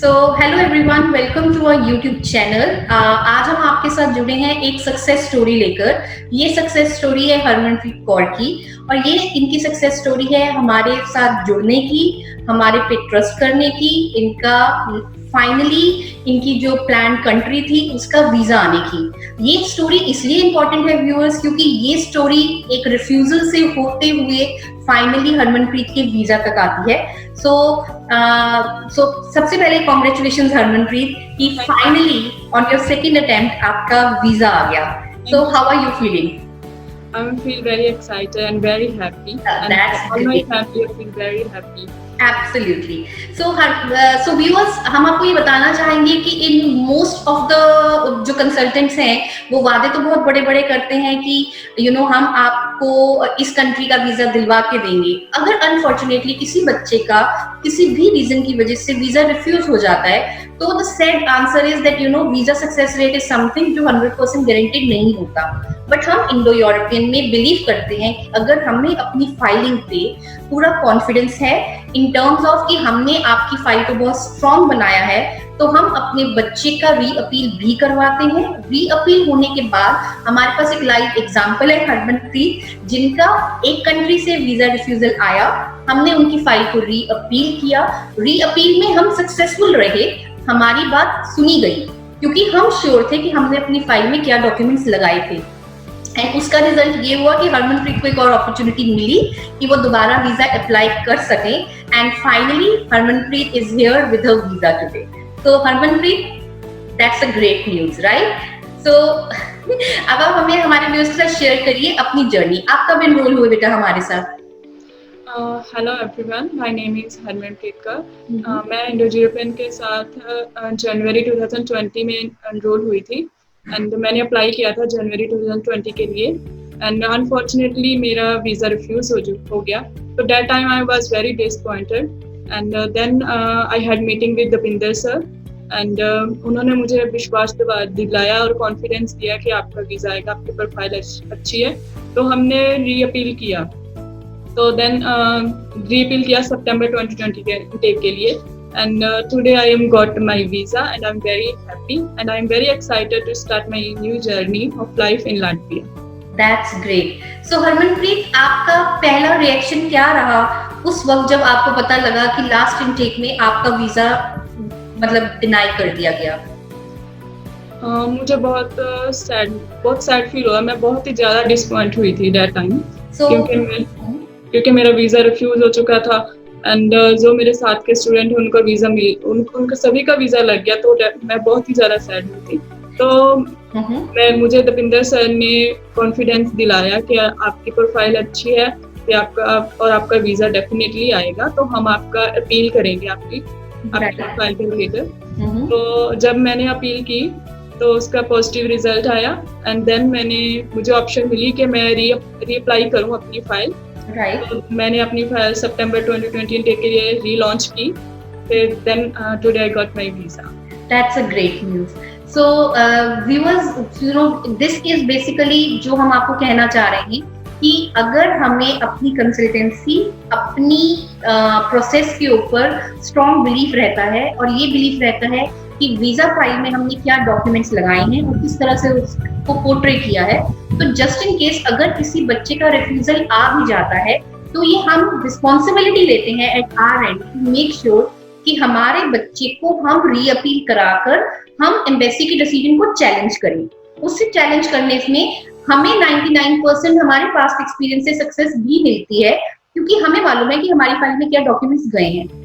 So hello everyone, welcome to our YouTube channel. आज हम आपके साथ जुड़े हैं एक सक्सेस स्टोरी लेकर। ये सक्सेस स्टोरी है हरमनप्रीत कौर की और ये इनकी सक्सेस स्टोरी है हमारे साथ जुड़ने की, हमारे पे ट्रस्ट करने की, इनका फाइनली इनकी जो प्लान कंट्री थी उसका वीजा आने की। ये स्टोरी इसलिए इम्पोर्टेंट है व्यूअर्स क्योंकि ये स्टोरी एक रिफ्यूजल से होते हुए फाइनली हरमनप्रीत के वीजा तक आती है। सो सबसे पहले कॉन्ग्रेचुलेशन हरमनप्रीत कि finally on your second attempt आपका वीजा आ गया। So how are you feeling? I feel very excited and very happy. That's all my family feel very happy. Absolutely. So viewers, हम आपको ये बताना चाहेंगे कि इन मोस्ट ऑफ द जो कंसल्टेंट्स हैं वो वादे तो बहुत बड़े बड़े करते हैं कि हम आपको इस कंट्री का वीजा दिलवा के देंगे। अगर अनफॉर्चुनेटली किसी बच्चे का किसी भी रीजन की वजह से वीजा रिफ्यूज हो जाता है तो the sad answer is that visa success rate is something जो 100% गारंटेड नहीं होता। बट हम इंडो यूरोपियन में बिलीव करते हैं कि अगर हमें अपनी फाइलिंग पे पूरा कॉन्फिडेंस है इन टर्म्स ऑफ कि हमने आपकी फाइल को बहुत स्ट्रॉन्ग बनाया है तो हम अपने बच्चे का री अपील भी करवाते हैं। री अपील होने के बाद हमारे पास एक लाइव एग्जांपल है हरमनप्रीत जिनका एक कंट्री से वीजा रिफ्यूजल आया, हमने उनकी फाइल को री अपील किया, री अपील में हम सक्सेसफुल रहे, हमारी बात सुनी गई क्योंकि हम श्योर थे कि हमने अपनी फाइल में क्या डॉक्यूमेंट्स लगाए थे। एंड उसका रिजल्ट ये हुआ कि हरमनप्रीत को एक और अपॉर्चुनिटी मिली कि वो दोबारा वीजा अप्लाई कर सके and finally Harmanpreet is here with her visa today. तो Harmanpreet, that's a great news, right? So अब आप हमें हमारे व्यूअर्स के साथ शेयर करिए अपनी जर्नी। आप कब एनरोल हुए बेटा हमारे साथ? Hello everyone, my name is Harmanpreet Kaur. मैं इंडो यूरोपियन के साथ जनवरी 2020 में एनरोल हुई थी एंड मैंने अप्लाई किया था जनवरी 2020 के लिए एंड अनफॉर्चुनेटली मेरा वीज़ा रिफ्यूज हो गया। तो that time I was very disappointed and then I had meeting with Dipinder sir and उन्होंने मुझे विश्वास दिलाया और कॉन्फिडेंस दिया कि आपका वीज़ा आएगा, आपकी प्रोफाइल अच्छी है। तो हमने री अपील किया, तो देन री अपील किया सितंबर 2020 के लिए and today I am got my visa and I'm very happy and I'm very excited to start my new journey of life in Latvia. That's great. So Harmanpreet, आपका पहला रिएक्शन क्या रहा उस वक्त जब आपको पता लगा कि लास्ट इनटेक में आपका वीजा मतलब डिनाई कर दिया गया? मुझे बहुत सैड फील हुआ। मैं बहुत ही ज्यादा डिसअपॉइंट हुई थी दैट टाइम क्योंकि मेरा वीजा रिफ्यूज हो चुका था एंड जो मेरे साथ के स्टूडेंट हैं उनको वीजा उनका सभी का वीजा लग गया। तो मैं बहुत ही ज्यादा सैड हुई थी। तो मुझे दीपिंदर सर ने कॉन्फिडेंस दिलाया कि आपकी प्रोफाइल अच्छी है कि आपका वीजा डेफिनेटली आएगा, तो हम आपका अपील करेंगे आपकी प्रोफाइल के रिलेटेड। तो जब मैंने अपील की तो उसका पॉजिटिव रिजल्ट आया एंड देन मुझे ऑप्शन मिली कि मैं रीअप्लाई करूँ अपनी फाइल। तो मैंने अपनी फाइल सितंबर 2020 के लिए रीलॉन्च की, फिर then today I got my visa. That's a great news. So viewers, this is basically जो हम आपको कहना चाह रहे हैं कि अगर हमें अपनी कंसल्टेंसी, अपनी प्रोसेस के ऊपर स्ट्रॉन्ग बिलीफ रहता है और ये बिलीफ रहता है कि वीजा फाइल में हमने क्या डॉक्यूमेंट्स लगाए हैं और किस तरह से उसको पोर्ट्रे किया है, तो जस्ट इन केस अगर किसी बच्चे का रिफ्यूजल आ भी जाता है तो ये हम रिस्पॉन्सिबिलिटी लेते हैं at our end to make sure कि हमारे बच्चे को हम री अपील कराकर हम एम्बेसी के डिसीजन को चैलेंज करें। उससे चैलेंज करने में हमें 99% हमारे पास्ट एक्सपीरियंस से सक्सेस भी मिलती है क्योंकि हमें मालूम है कि हमारी फाइल में क्या डॉक्यूमेंट्स गए हैं।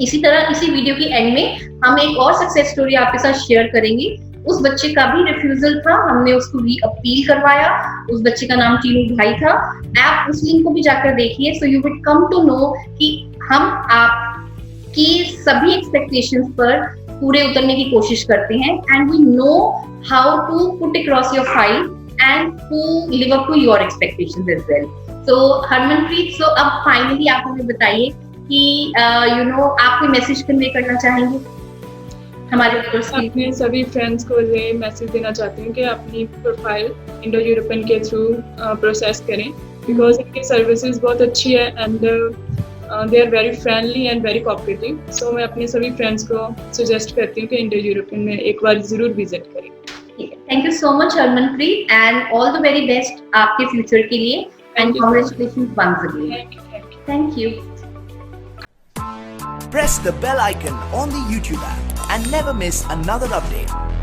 इसी तरह इसी वीडियो के एंड में हम एक और सक्सेस स्टोरी आपके साथ शेयर करेंगे। उस बच्चे का भी रिफ्यूजल था, हमने उसको री अपील करवाया। उस बच्चे का नाम टीनू भाई था। आप उस लिंक को भी जाकर देखिए, so you will come to know कि हम आपकी सभी एक्सपेक्टेशंस पर पूरे उतरने की कोशिश करते हैं and we know how to put across your file and to live up to your expectations as well. So Harmanpreet, so अब फाइनली आप हमें बताइए कि आप कोई मैसेज कन्वे करना चाहेंगे हमारे अपने सभी फ्रेंड्स को ये मैसेज देना चाहती हूँ कि अपनी प्रोफाइल इंडो यूरोपियन के थ्रू प्रोसेस करें बिकॉज इनकी सर्विसेज बहुत अच्छी है and they are very friendly and very cooperative. So मैं अपने सभी फ्रेंड्स को सजेस्ट करती हूँ कि इंडो यूरोपियन में एक बार जरूर विजिट करें। Thank you so much Harmanpreet and all the very best आपके फ्यूचर के लिए and congratulations once again. Thank you. Press the bell icon on the YouTube app and never miss another update.